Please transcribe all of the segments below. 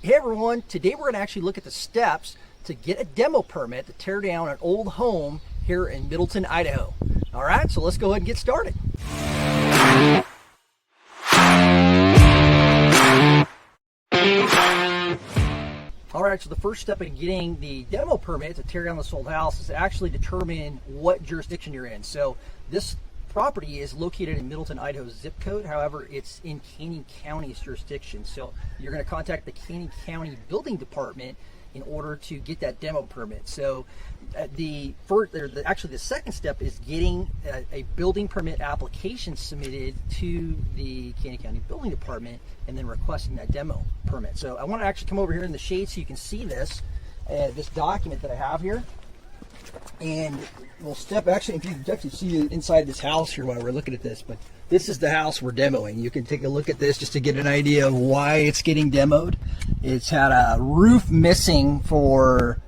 Hey everyone, today we're going to actually look at the steps to get a demo permit to tear down an old home here in Middleton, Idaho. All right, so let's go ahead and get started. All right, so the first step in getting the demo permit to tear down this old house is to actually determine what jurisdiction you're in. So this property is located in Middleton, Idaho zip code. However, it's in Canyon County's jurisdiction. So you're going to contact the Canyon County Building Department in order to get that demo permit. So the second step is getting a building permit application submitted to the Canyon County Building Department and then requesting that demo permit. So I want to actually come over here in the shade so you can see this document that I have here. And we'll step, actually, if you can actually see inside this house here while we're looking at this, but this is the house we're demoing. You can take a look at this just to get an idea of why it's getting demoed. It's had a roof missing for,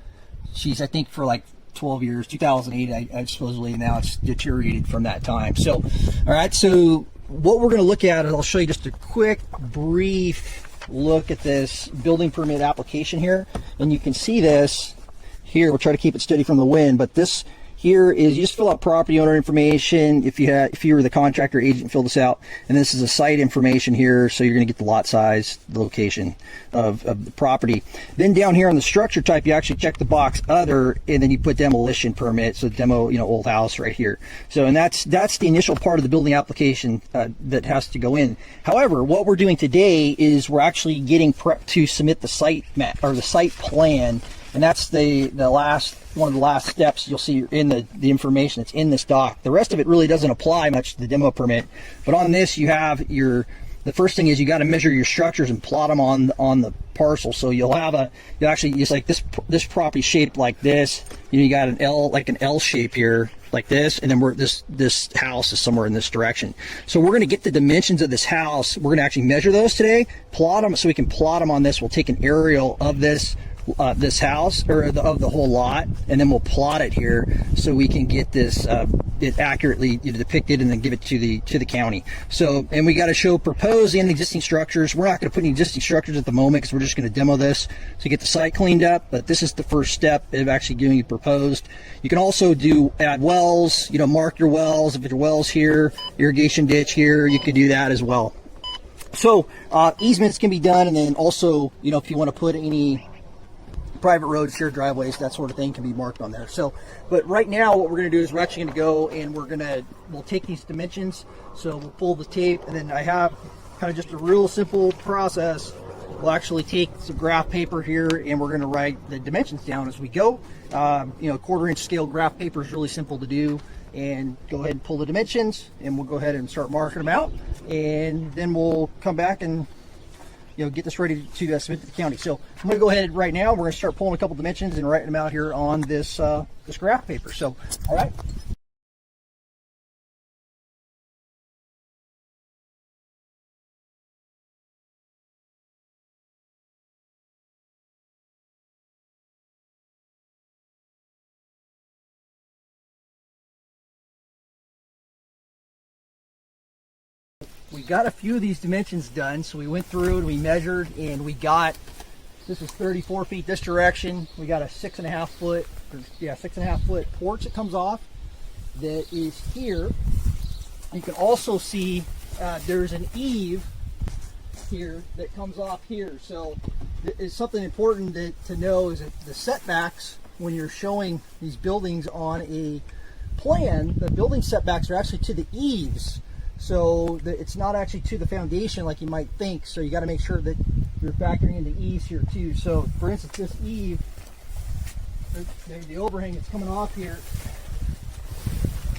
I think for like 12 years, 2008, I supposedly, now it's deteriorated from that time. So, all right, so what we're gonna look at is I'll show you just a quick, brief look at this building permit application here. And you can see this here. We'll try to keep it steady from the wind, but this here is, you just fill out property owner information. If you were the contractor agent, fill this out. And this is a site information here, so you're going to get the lot size, the location of the property. Then down here on the structure type, you actually check the box other, and then you put demolition permit. So demo, old house right here. So, and that's the initial part of the building application that has to go in. However, what we're doing today is we're actually getting prepped to submit the site map or the site plan. And that's one of the last steps you'll see in the information that's in this doc. The rest of it really doesn't apply much to the demo permit. But on this, you have the first thing is you got to measure your structures and plot them on the parcel. So you'll actually use like this property shaped like this. You got an L shape here like this, and then this house is somewhere in this direction. So we're going to get the dimensions of this house. We're going to actually measure those today, plot them so we can plot them on this. We'll take an aerial of this house, or of the whole lot, and then we'll plot it here so we can get this it accurately depicted and then give it to the county. So, and we got to show proposed and existing structures. We're not going to put any existing structures at the moment because we're just going to demo this to get the site cleaned up, but this is the first step of actually getting it proposed. You can also add wells, mark your wells. If your wells here, irrigation ditch here, you could do that as well. So easements can be done, and then also if you want to put any private roads, shared driveways, that sort of thing can be marked on there. So, but right now what we're going to do is we're actually going to go and we'll take these dimensions. So we'll pull the tape, and then I have kind of just a real simple process. We'll actually take some graph paper here, and we're going to write the dimensions down as we go. 1/4 inch scale graph paper is really simple to do. And go ahead and pull the dimensions, and we'll go ahead and start marking them out, and then we'll come back and get this ready to submit to the county. So I'm going to go ahead right now. We're going to start pulling a couple dimensions and writing them out here on this graph paper. So, all right. We got a few of these dimensions done, so we went through and we measured, and we got, this is 34 feet this direction. We got a 6.5 foot porch that comes off that is here. You can also see there's an eave here that comes off here. So it's something important to know is that the setbacks, when you're showing these buildings on a plan, the building setbacks are actually to the eaves. So it's not actually to the foundation like you might think. So you got to make sure that you're factoring in the eaves here too. So for instance, this eave, the overhang that's coming off here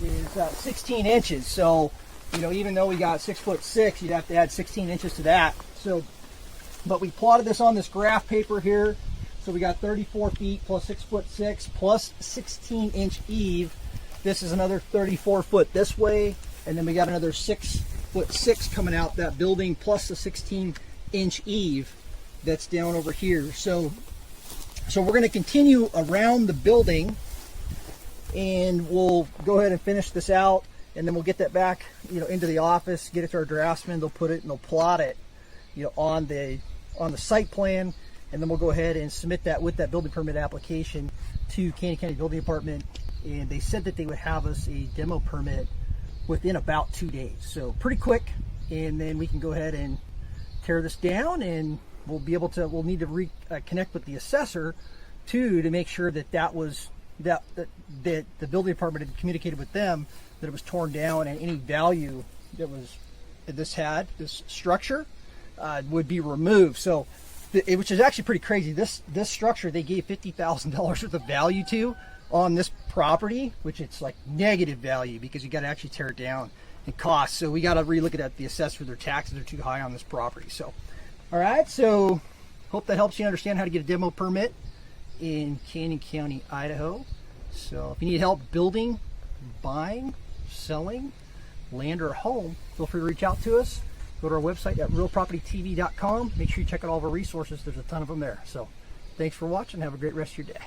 is 16 inches. So, even though we got 6'6", you'd have to add 16 inches to that. So, but we plotted this on this graph paper here. So we got 34 feet plus 6'6" plus 16-inch eave. This is another 34 foot this way. And then we got another 6'6" coming out that building plus the 16-inch eave that's down over here. So we're going to continue around the building, and we'll go ahead and finish this out, and then we'll get that back, into the office, get it to our draftsman. They'll put it and they'll plot it, on the site plan, and then we'll go ahead and submit that with that building permit application to Canyon County Building Department. And they said that they would have us a demo permit within about 2 days, so pretty quick. And then we can go ahead and tear this down, and we'll need to reconnect with the assessor too, to make sure that that the building department had communicated with them that it was torn down, and any value that this structure would be removed. So which is actually pretty crazy. This structure they gave $50,000 worth of value to on this property, which it's like negative value because you got to actually tear it down and cost. So we got to relook at the assessor. Their taxes are too high on this property. So all right, so hope that helps you understand how to get a demo permit in Canyon County, Idaho. So if you need help building, buying, selling land or home, feel free to reach out to us. Go to our website at realpropertytv.com. Make sure you check out all of our resources. There's a ton of them there. So thanks for watching. Have a great rest of your day.